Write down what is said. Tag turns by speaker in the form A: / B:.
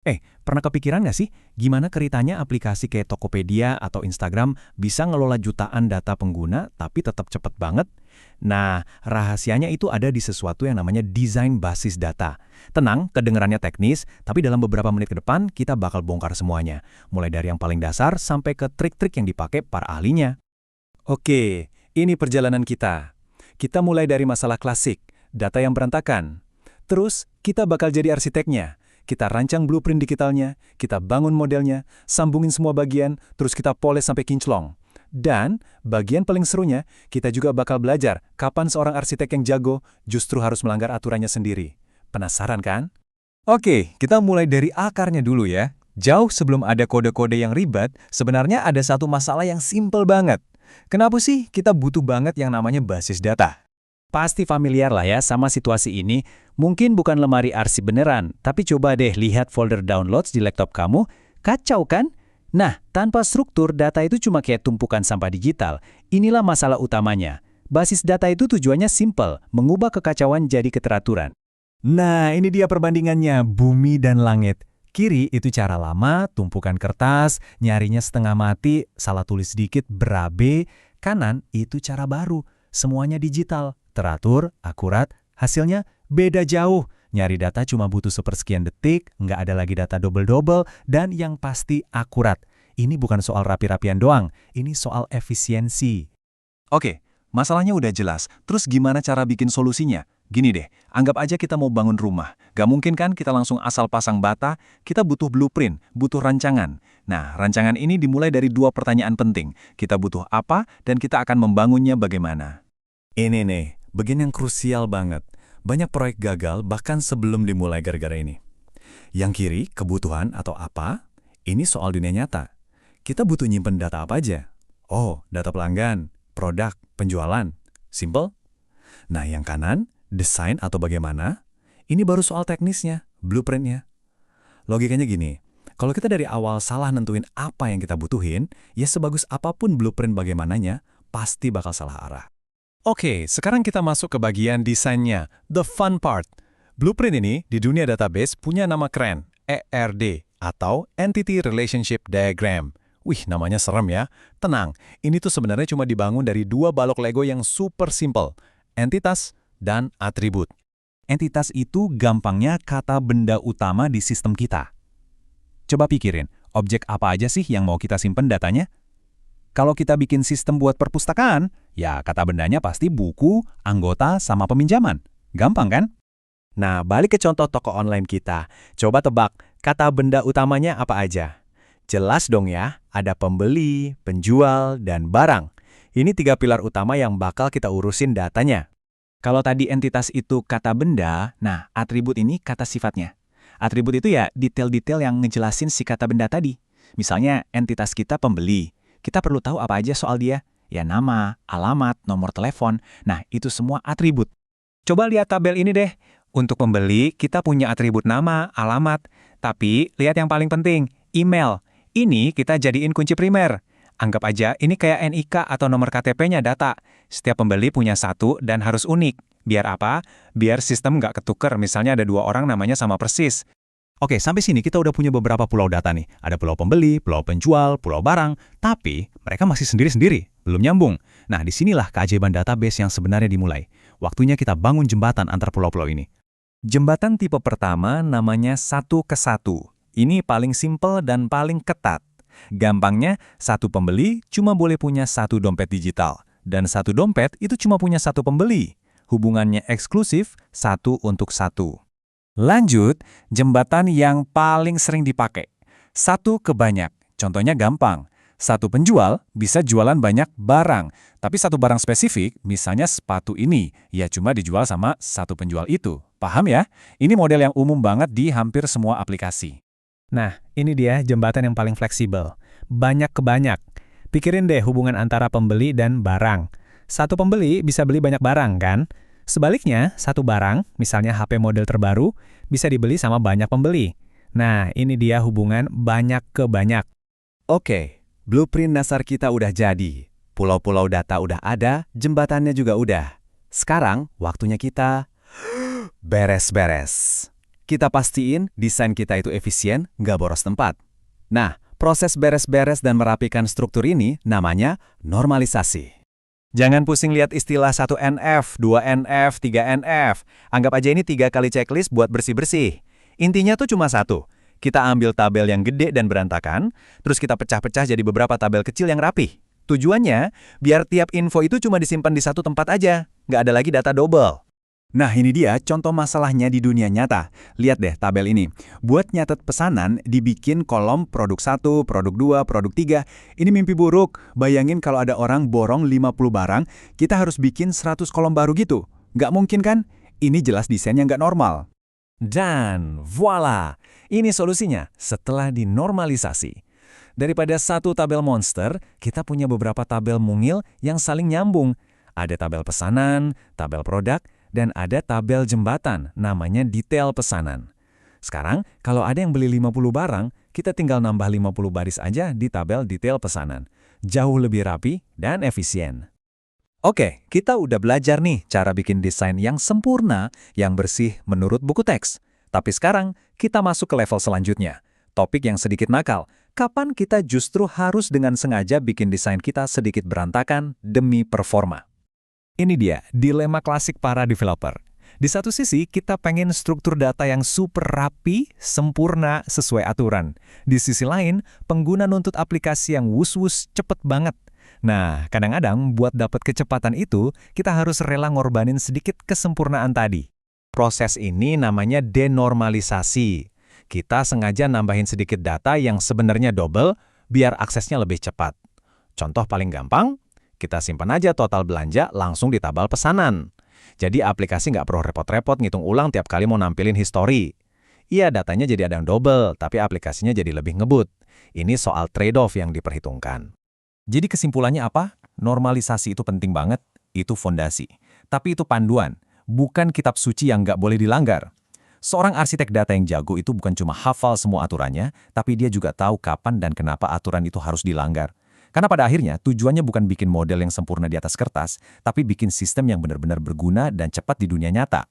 A: Pernah kepikiran nggak sih, gimana ceritanya aplikasi kayak Tokopedia atau Instagram bisa ngelola jutaan data pengguna tapi tetap cepet banget? Nah, rahasianya itu ada di sesuatu yang namanya desain basis data. Tenang, kedengarannya teknis, tapi dalam beberapa menit ke depan kita bakal bongkar semuanya. Mulai dari yang paling dasar sampai ke trik-trik yang dipakai para ahlinya.
B: Oke, ini perjalanan kita. Kita mulai dari masalah klasik, data yang berantakan. Terus, kita bakal jadi arsiteknya. Kita rancang blueprint digitalnya, kita bangun modelnya, sambungin semua bagian, terus kita poles sampai kinclong. Dan, bagian paling serunya, kita juga bakal belajar kapan seorang arsitek yang jago justru harus melanggar aturannya sendiri. Penasaran kan? Oke, kita mulai dari akarnya dulu ya. Jauh sebelum ada kode-kode yang ribet, sebenarnya ada satu masalah yang simple banget. Kenapa sih kita butuh banget yang namanya basis data?
A: Pasti familiar lah ya sama situasi ini. Mungkin bukan lemari arsip beneran, tapi coba deh lihat folder downloads di laptop kamu. Kacau kan? Nah, tanpa struktur, data itu cuma kayak tumpukan sampah digital. Inilah masalah utamanya. Basis data itu tujuannya simple, mengubah kekacauan jadi keteraturan.
B: Nah, ini dia perbandingannya, bumi dan langit. Kiri itu cara lama, tumpukan kertas, nyarinya setengah mati, salah tulis sedikit, berabe. Kanan itu cara baru, semuanya digital, teratur, akurat, hasilnya beda jauh. Nyari data cuma butuh sepersekian detik, nggak ada lagi data double-double, dan yang pasti akurat. Ini bukan soal rapi-rapian doang, ini soal efisiensi. Oke, masalahnya udah jelas. Terus gimana cara bikin solusinya? Gini deh, anggap aja kita mau bangun rumah. Gak mungkin kan kita langsung asal pasang bata, kita butuh blueprint, butuh rancangan. Nah, rancangan ini dimulai dari dua pertanyaan penting. Kita butuh apa, dan kita akan membangunnya bagaimana. Ini nih, bagian yang krusial banget. Banyak proyek gagal bahkan sebelum dimulai gara-gara ini. Yang kiri, kebutuhan atau apa, ini soal dunia nyata. Kita butuh nyimpen data apa aja? Oh, data pelanggan, produk, penjualan. Simple? Nah, yang kanan, desain atau bagaimana, ini baru soal teknisnya, blueprintnya. Logikanya gini, kalau kita dari awal salah nentuin apa yang kita butuhin, ya sebagus apapun blueprint bagaimananya, pasti bakal salah arah. Oke, sekarang kita masuk ke bagian desainnya, the fun part. Blueprint ini di dunia database punya nama keren, ERD, atau Entity Relationship Diagram. Wih, namanya serem ya. Tenang, ini tuh sebenarnya cuma dibangun dari dua balok Lego yang super simple, entitas dan atribut. Entitas itu gampangnya kata benda utama di sistem kita. Coba pikirin, objek apa aja sih yang mau kita simpen datanya? Kalau kita bikin sistem buat perpustakaan, ya kata bendanya pasti buku, anggota, sama peminjaman. Gampang kan?
A: Nah, balik ke contoh toko online kita. Coba tebak, kata benda utamanya apa aja? Jelas dong ya, ada pembeli, penjual, dan barang. Ini tiga pilar utama yang bakal kita urusin datanya. Kalau tadi entitas itu kata benda, nah atribut ini kata sifatnya. Atribut itu ya detail-detail yang ngejelasin si kata benda tadi. Misalnya entitas kita pembeli. Kita perlu tahu apa aja soal dia. Ya nama, alamat, nomor telepon. Nah itu semua atribut. Coba lihat tabel ini deh. Untuk pembeli, kita punya atribut nama, alamat. Tapi lihat yang paling penting, email. Ini kita jadiin kunci primer. Anggap aja ini kayak NIK atau nomor KTP-nya data. Setiap pembeli punya satu dan harus unik. Biar apa? Biar sistem nggak ketuker, misalnya ada dua orang namanya sama persis. Oke, sampai sini kita udah punya beberapa pulau data nih. Ada pulau pembeli, pulau penjual, pulau barang. Tapi mereka masih sendiri-sendiri, belum nyambung. Nah, disinilah keajaiban database yang sebenarnya dimulai. Waktunya kita bangun jembatan antar pulau-pulau ini. Jembatan tipe pertama namanya 1 ke 1. Ini paling simple dan paling ketat. Gampangnya, satu pembeli cuma boleh punya satu dompet digital. Dan satu dompet itu cuma punya satu pembeli. Hubungannya eksklusif, satu untuk satu. Lanjut, jembatan yang paling sering dipakai. Satu ke banyak. Contohnya gampang. Satu penjual bisa jualan banyak barang. Tapi satu barang spesifik, misalnya sepatu ini, ya cuma dijual sama satu penjual itu. Paham ya? Ini model yang umum banget di hampir semua aplikasi.
B: Nah, ini dia jembatan yang paling fleksibel. Banyak ke banyak. Pikirin deh hubungan antara pembeli dan barang. Satu pembeli bisa beli banyak barang, kan? Sebaliknya, satu barang, misalnya HP model terbaru, bisa dibeli sama banyak pembeli. Nah, ini dia hubungan banyak ke banyak.
A: Oke, blueprint dasar kita udah jadi. Pulau-pulau data udah ada, jembatannya juga udah. Sekarang, waktunya kita beres-beres. Kita pastiin desain kita itu efisien, nggak boros tempat. Nah, proses beres-beres dan merapikan struktur ini namanya normalisasi. Jangan pusing lihat istilah 1NF, 2NF, 3NF. Anggap aja ini 3 kali checklist buat bersih-bersih. Intinya tuh cuma satu. Kita ambil tabel yang gede dan berantakan, terus kita pecah-pecah jadi beberapa tabel kecil yang rapih. Tujuannya, biar tiap info itu cuma disimpan di satu tempat aja. Nggak ada lagi data double. Nah, ini dia contoh masalahnya di dunia nyata. Lihat deh tabel ini. Buat nyatet pesanan, dibikin kolom produk 1, produk 2, produk 3. Ini mimpi buruk. Bayangin kalau ada orang borong 50 barang, kita harus bikin 100 kolom baru gitu. Nggak mungkin kan? Ini jelas desainnya nggak normal. Dan voila! Ini solusinya setelah dinormalisasi. Daripada satu tabel monster, kita punya beberapa tabel mungil yang saling nyambung. Ada tabel pesanan, tabel produk, dan ada tabel jembatan, namanya detail pesanan. Sekarang, kalau ada yang beli 50 barang, kita tinggal nambah 50 baris aja di tabel detail pesanan. Jauh lebih rapi dan efisien. Oke, kita udah belajar nih cara bikin desain yang sempurna, yang bersih menurut buku teks. Tapi sekarang, kita masuk ke level selanjutnya. Topik yang sedikit nakal. Kapan kita justru harus dengan sengaja bikin desain kita sedikit berantakan demi performa? Ini dia, dilema klasik para developer. Di satu sisi, kita pengen struktur data yang super rapi, sempurna, sesuai aturan. Di sisi lain, pengguna nuntut aplikasi yang wus-wus cepet banget. Nah, kadang-kadang buat dapat kecepatan itu, kita harus rela ngorbanin sedikit kesempurnaan tadi. Proses ini namanya denormalisasi. Kita sengaja nambahin sedikit data yang sebenarnya double, biar aksesnya lebih cepat. Contoh paling gampang, kita simpan aja total belanja langsung di tabel pesanan. Jadi aplikasi nggak perlu repot-repot ngitung ulang tiap kali mau nampilin history. Iya, datanya jadi ada yang double, tapi aplikasinya jadi lebih ngebut. Ini soal trade-off yang diperhitungkan. Jadi kesimpulannya apa? Normalisasi itu penting banget, itu fondasi. Tapi itu panduan, bukan kitab suci yang nggak boleh dilanggar. Seorang arsitek data yang jago itu bukan cuma hafal semua aturannya, tapi dia juga tahu kapan dan kenapa aturan itu harus dilanggar. Karena pada akhirnya tujuannya bukan bikin model yang sempurna di atas kertas, tapi bikin sistem yang benar-benar berguna dan cepat di dunia nyata.